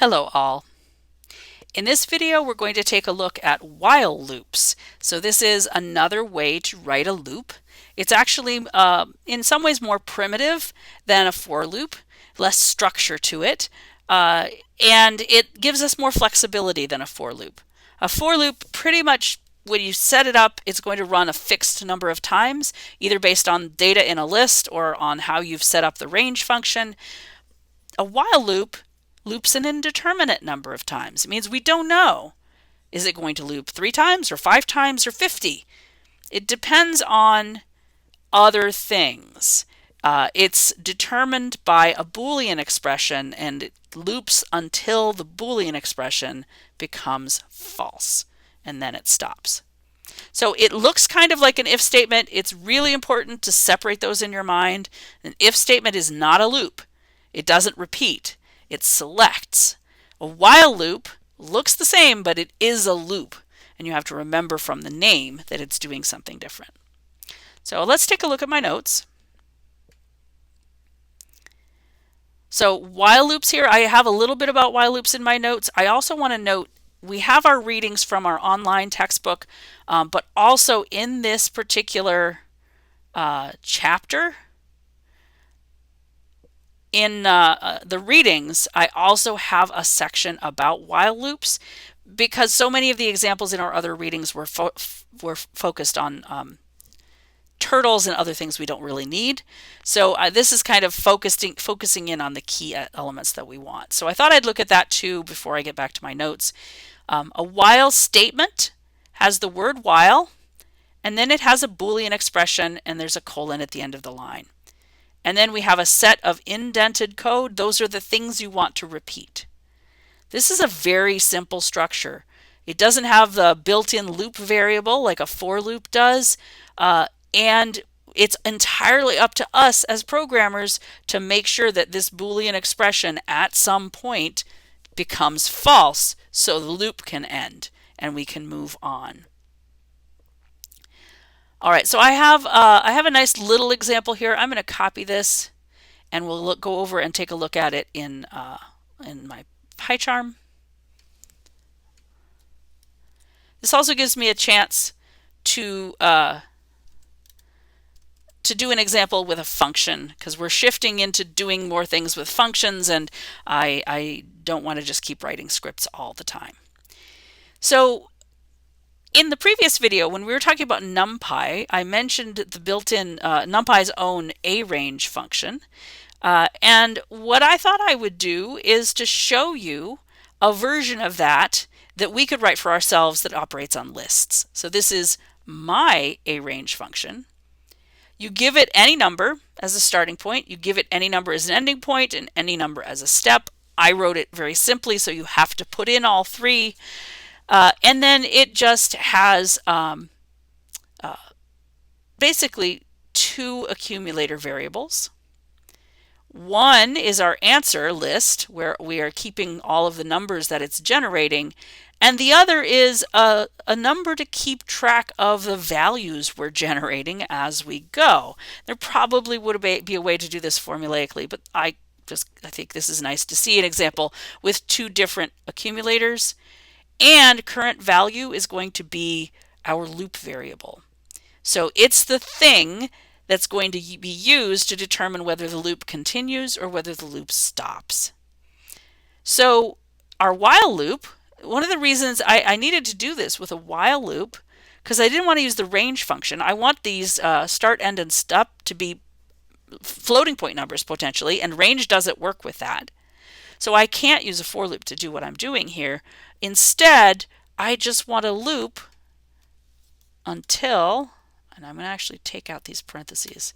Hello all. In this video we're going to take a look at while loops. So this is another way to write a loop. It's actually in some ways more primitive than a for loop, less structure to it, and it gives us more flexibility than a for loop. A for loop pretty much when you set it up, it's going to run a fixed number of times, either based on data in a list or on how you've set up the range function. A while loop loops an indeterminate number of times. It means we don't know. Is it going to loop 3 times or 5 times or 50? It depends on other things. It's determined by a Boolean expression, and it loops until the Boolean expression becomes false, and then it stops. So it looks kind of like an if statement. It's really important to separate those in your mind. An if statement is not a loop. It doesn't repeat. It selects. A while loop looks the same, but it is a loop. And you have to remember from the name that it's doing something different. So let's take a look at my notes. So while loops here, I have a little bit about while loops in my notes. I also want to note we have our readings from our online textbook, but also in this particular chapter, in the readings, I also have a section about while loops because so many of the examples in our other readings were focused on turtles and other things we don't really need. So this is kind of focusing in on the key elements that we want. So I thought I'd look at that too before I get back to my notes. A while statement has the word while, and then it has a Boolean expression, and there's a colon at the end of the line. And then we have a set of indented code. Those are the things you want to repeat. This is a very simple structure. It doesn't have the built-in loop variable like a for loop does, and it's entirely up to us as programmers to make sure that this Boolean expression at some point becomes false so the loop can end and we can move on. All right, so I have a nice little example here. I'm going to copy this, and we'll go over and take a look at it in my PyCharm. This also gives me a chance to do an example with a function because we're shifting into doing more things with functions, and I don't want to just keep writing scripts all the time. So in the previous video, when we were talking about NumPy, I mentioned the built-in NumPy's own arange function. And what I thought I would do is to show you a version of that we could write for ourselves that operates on lists. So this is my arange function. You give it any number as a starting point. You give it any number as an ending point and any number as a step. I wrote it very simply, so you have to put in all three. And then it just has basically 2 accumulator variables. One is our answer list, where we are keeping all of the numbers that it's generating, and the other is a number to keep track of the values we're generating as we go. There probably would be a way to do this formulaically, but I think this is nice to see an example with 2 different accumulators. And current value is going to be our loop variable. So it's the thing that's going to be used to determine whether the loop continues or whether the loop stops. So our while loop, one of the reasons I needed to do this with a while loop, because I didn't want to use the range function. I want these start, end, and stop to be floating point numbers potentially, and range doesn't work with that. So I can't use a for loop to do what I'm doing here. Instead, I just want a loop until, and I'm going to actually take out these parentheses.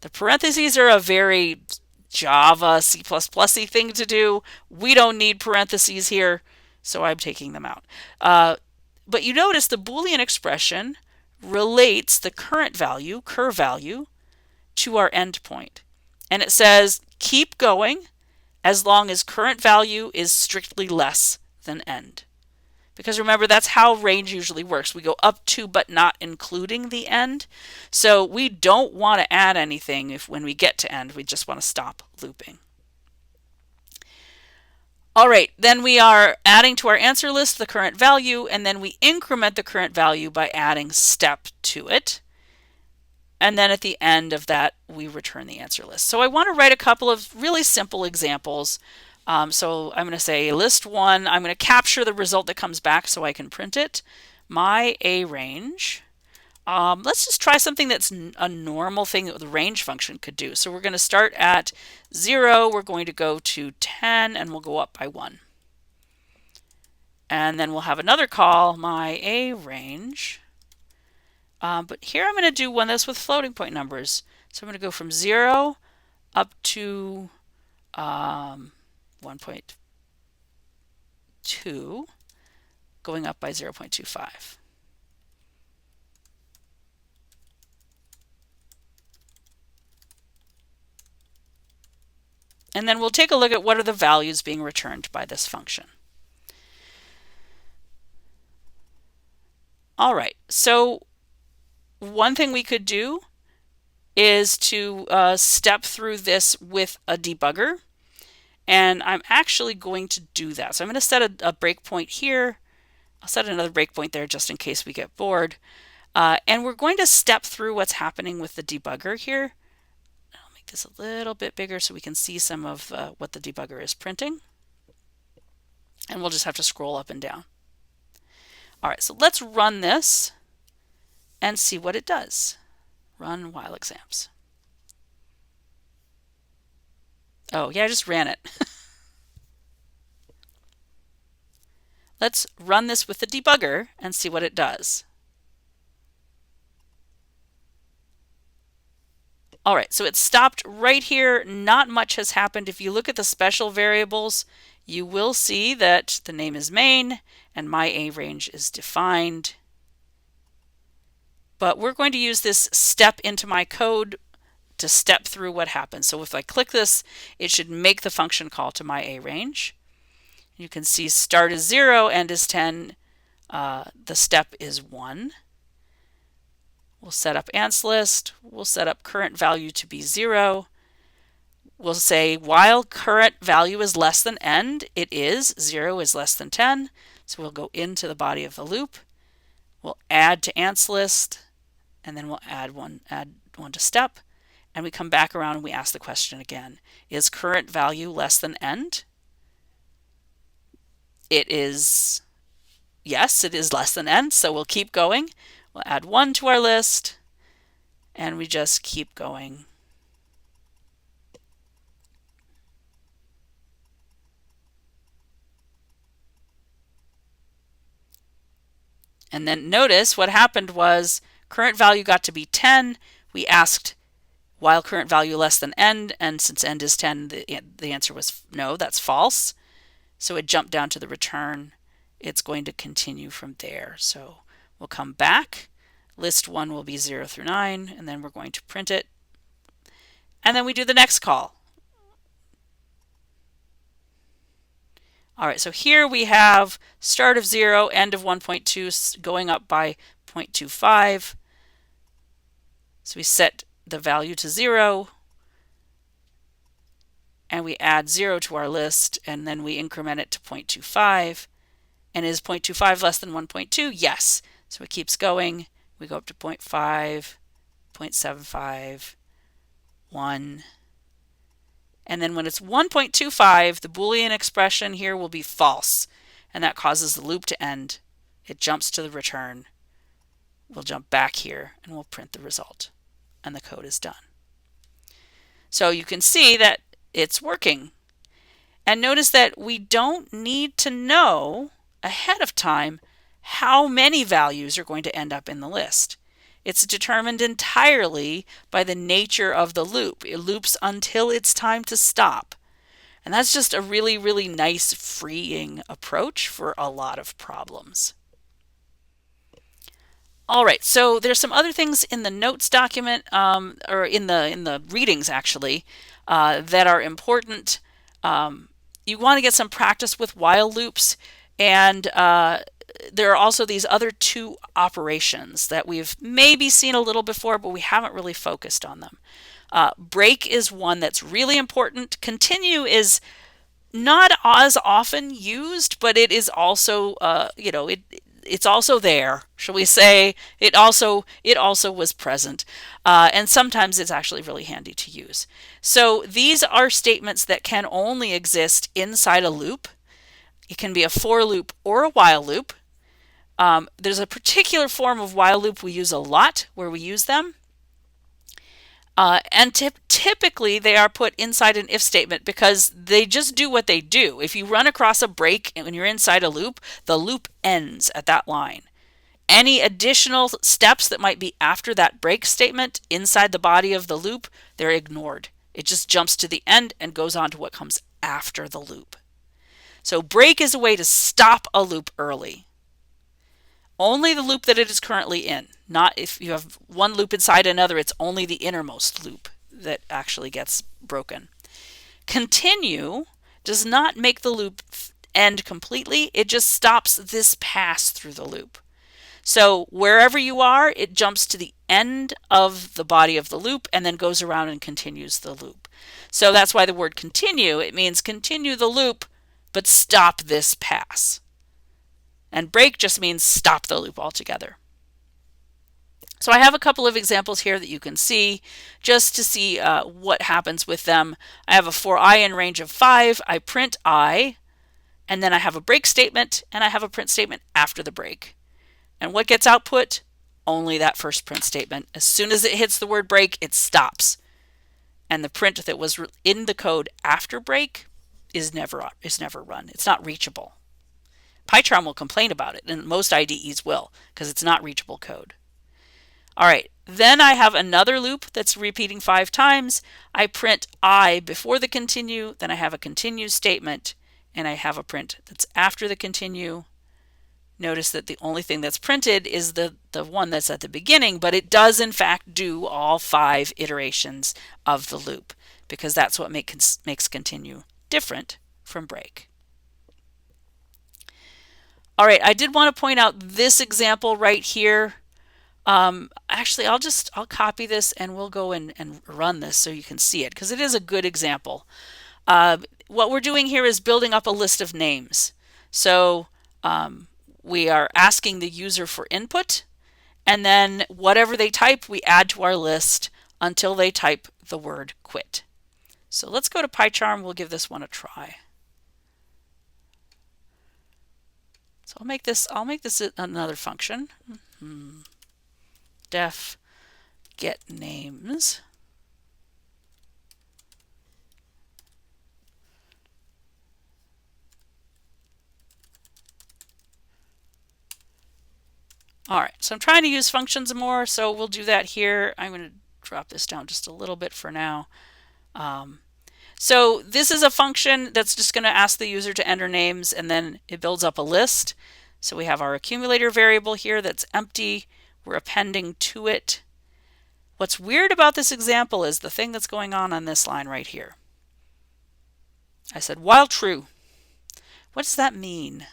The parentheses are a very Java, C++-y thing to do. We don't need parentheses here, so I'm taking them out. But you notice the Boolean expression relates the current value, cur value, to our endpoint. And it says keep going as long as current value is strictly less than end. Because remember, that's how range usually works. We go up to but not including the end. So we don't want to add anything when we get to end. We just want to stop looping. All right, then we are adding to our answer list the current value, and then we increment the current value by adding step to it. And then at the end of that, we return the answer list. So I want to write a couple of really simple examples. So I'm going to say list one. I'm going to capture the result that comes back so I can print it. My A range. Let's just try something that's a normal thing that the range function could do. So we're going to start at 0. We're going to go to 10, and we'll go up by 1. And then we'll have another call, my A range. But here I'm going to do one that's with floating point numbers. So I'm going to go from 0 up to 1.2, going up by 0.25. And then we'll take a look at what are the values being returned by this function. All right, so one thing we could do is to step through this with a debugger. And I'm actually going to do that. So I'm going to set a breakpoint here. I'll set another breakpoint there just in case we get bored. And we're going to step through what's happening with the debugger here. I'll make this a little bit bigger so we can see some of what the debugger is printing. And we'll just have to scroll up and down. All right, so let's run this and see what it does. Run while exams. Oh, yeah, I just ran it. Let's run this with the debugger and see what it does. All right, so it stopped right here. Not much has happened. If you look at the special variables, you will see that the name is main and my A range is defined. But we're going to use this step into my code to step through what happens. So if I click this, it should make the function call to my A range. You can see start is 0, end is 10. The step is 1. We'll set up ants list. We'll set up current value to be 0. We'll say while current value is less than end, it is. 0 is less than 10. So we'll go into the body of the loop. We'll add to ants list, and then we'll add one to step. And we come back around and we ask the question again. Is current value less than end? It is, yes, it is less than end, so we'll keep going. We'll add 1 to our list, and we just keep going. And then notice what happened was current value got to be 10. We asked while current value less than end, and since end is 10, the answer was no, that's false. So it jumped down to the return. It's going to continue from there. So we'll come back. List 1 will be 0 through 9, and then we're going to print it. And then we do the next call. All right, so here we have start of 0, end of 1.2, going up by 0.25. So we set the value to 0, and we add 0 to our list, and then we increment it to 0.25. And is 0.25 less than 1.2? Yes. So it keeps going. We go up to 0.5, 0.75, 1. And then when it's 1.25, the Boolean expression here will be false. And that causes the loop to end. It jumps to the return. We'll jump back here and we'll print the result. And the code is done. So you can see that it's working. And notice that we don't need to know ahead of time how many values are going to end up in the list. It's determined entirely by the nature of the loop. It loops until it's time to stop. And that's just a really, really nice freeing approach for a lot of problems. All right, so there's some other things in the notes document, or in the readings actually, that are important. You want to get some practice with while loops, and there are also these other two operations that we've maybe seen a little before, but we haven't really focused on them. Break is one that's really important. Continue is not as often used, but it is also, it's also there. Shall we say? It also was present, and sometimes it's actually really handy to use. So these are statements that can only exist inside a loop. It can be a for loop or a while loop. There's a particular form of while loop we use a lot where we use them. And typically they are put inside an if statement because they just do what they do. If you run across a break and when you're inside a loop, the loop ends at that line. Any additional steps that might be after that break statement inside the body of the loop, they're ignored. It just jumps to the end and goes on to what comes after the loop. So break is a way to stop a loop early. Only the loop that it is currently in. Not if you have one loop inside another, it's only the innermost loop that actually gets broken. Continue does not make the loop end completely. It just stops this pass through the loop. So wherever you are, it jumps to the end of the body of the loop and then goes around and continues the loop. So that's why the word continue, it means continue the loop, but stop this pass. And break just means stop the loop altogether. So I have a couple of examples here that you can see just to see what happens with them. I have a for I in range of 5. I print I, and then I have a break statement, and I have a print statement after the break. And what gets output? Only that first print statement. As soon as it hits the word break, it stops. And the print that was in the code after break is never run. It's not reachable. PyCharm will complain about it, and most IDEs will, because it's not reachable code. All right, then I have another loop that's repeating 5 times. I print I before the continue, then I have a continue statement, and I have a print that's after the continue. Notice that the only thing that's printed is the one that's at the beginning, but it does in fact do all 5 iterations of the loop, because that's what makes continue different from break. All right, I did want to point out this example right here. Actually, I'll copy this and we'll go and run this so you can see it, because it is a good example. What we're doing here is building up a list of names. So we are asking the user for input, and then whatever they type, we add to our list until they type the word quit. So let's go to PyCharm. We'll give this one a try. So I'll make this another function. Def get names. All right, so I'm trying to use functions more, so we'll do that here. I'm going to drop this down just a little bit for now. So this is a function that's just going to ask the user to enter names, and then it builds up a list. So we have our accumulator variable here that's empty. We're appending to it. What's weird about this example is the thing that's going on this line right here. I said while true. What does that mean?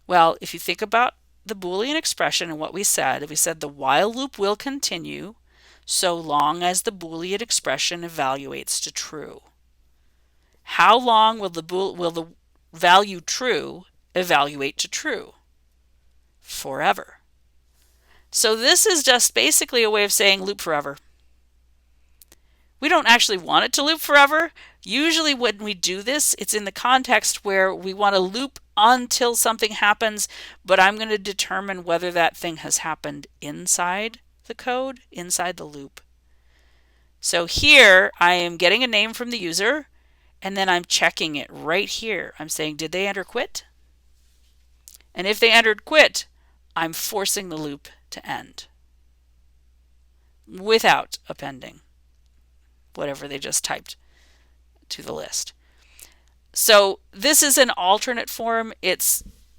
Well, if you think about the Boolean expression and what we said the while loop will continue so long as the Boolean expression evaluates to true. How long will the value true evaluate to true? Forever. So this is just basically a way of saying loop forever. We don't actually want it to loop forever. Usually when we do this, it's in the context where we want to loop until something happens, but I'm going to determine whether that thing has happened inside the code, inside the loop. So here I am getting a name from the user, and then I'm checking it right here. I'm saying, did they enter quit? And if they entered quit, I'm forcing the loop to end without appending whatever they just typed to the list. So this is an alternate form.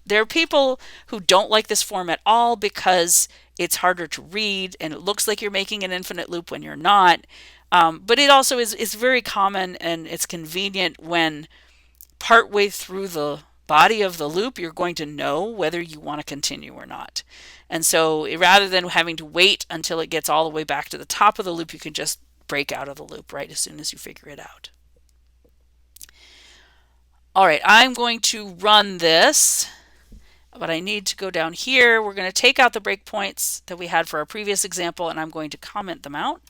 There are people who don't like this form at all because it's harder to read and it looks like you're making an infinite loop when you're not. But it also is very common, and it's convenient when partway through the body of the loop you're going to know whether you want to continue or not. And so rather than having to wait until it gets all the way back to the top of the loop, you can just break out of the loop right as soon as you figure it out. All right, I'm going to run this, but I need to go down here. We're going to take out the breakpoints that we had for our previous example, and I'm going to comment them out.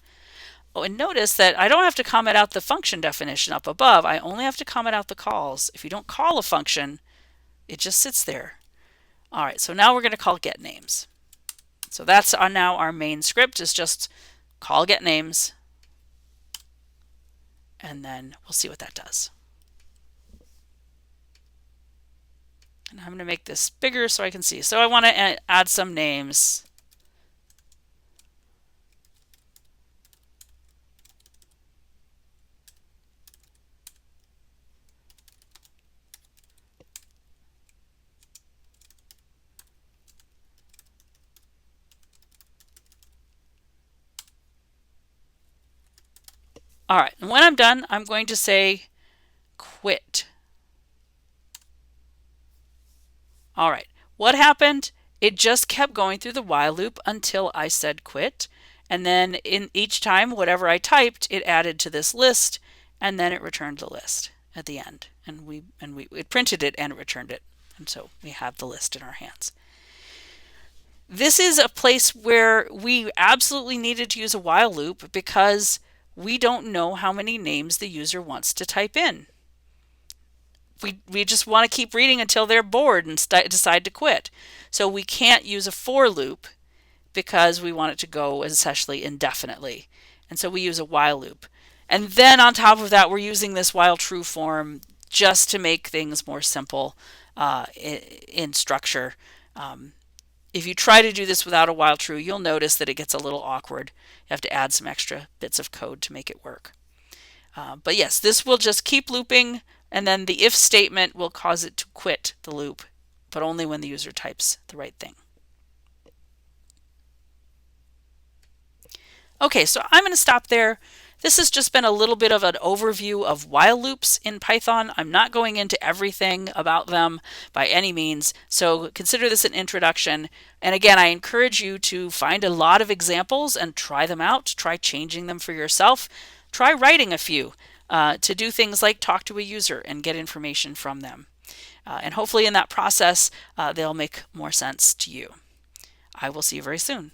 Oh, and notice that I don't have to comment out the function definition up above. I only have to comment out the calls. If you don't call a function, it just sits there. All right, so now we're going to call getNames. So that's now our main script, is just call getNames, and then we'll see what that does. And I'm going to make this bigger so I can see. So I want to add some names. All right, and when I'm done, I'm going to say quit. All right, what happened? It just kept going through the while loop until I said quit. And then in each time, whatever I typed, it added to this list, and then it returned the list at the end. And it printed it and it returned it. And so we have the list in our hands. This is a place where we absolutely needed to use a while loop because we don't know how many names the user wants to type in. We just want to keep reading until they're bored and decide to quit. So we can't use a for loop because we want it to go essentially indefinitely. And so we use a while loop. And then on top of that, we're using this while true form just to make things more simple in structure. If you try to do this without a while true, you'll notice that it gets a little awkward. You have to add some extra bits of code to make it work. But yes, this will just keep looping, and then the if statement will cause it to quit the loop, but only when the user types the right thing. Okay, so I'm going to stop there. This has just been a little bit of an overview of while loops in Python. I'm not going into everything about them by any means, so consider this an introduction. And again, I encourage you to find a lot of examples and try them out. Try changing them for yourself. Try writing a few to do things like talk to a user and get information from them. And hopefully in that process, they'll make more sense to you. I will see you very soon.